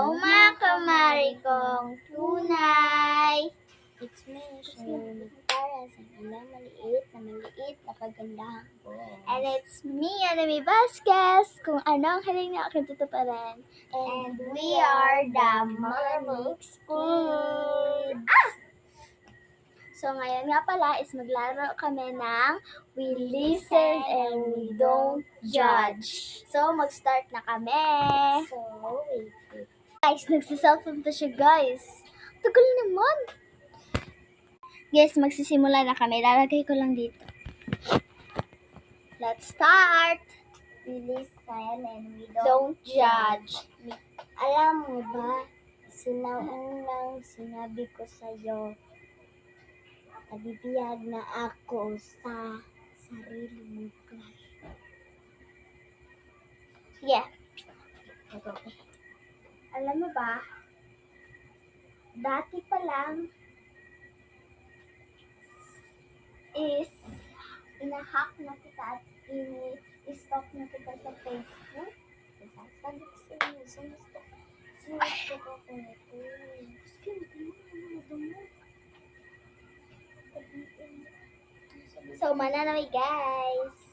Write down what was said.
mga kamari kong tunay. It's me, Shirley para sa ilang maliit na kagandahan ko. And it's me, Anami Vasquez, kung anong hiling na aking tutuparan. And we are the Marmix Kids. So ngayon nga pala is maglaro kami ng We Listen and We Don't Judge. So mag-start na kami. So wait. Guys, nagsiselfon pa siya guys. Tagal naman. Guys, magsisimula na kami. Lalagay ko lang dito. Let's start. We listen and we don't judge. Alam mo ba, sinaunang sinabi ko sa'yo, nabibiyag na ako sa sarili mong crush. Yeah. Alam mo ba, dati pa lang is inahack na kita at i-stalk na kita sa Facebook. Sabi ko sa inyo, sinustok ako nito. So, mananaway guys.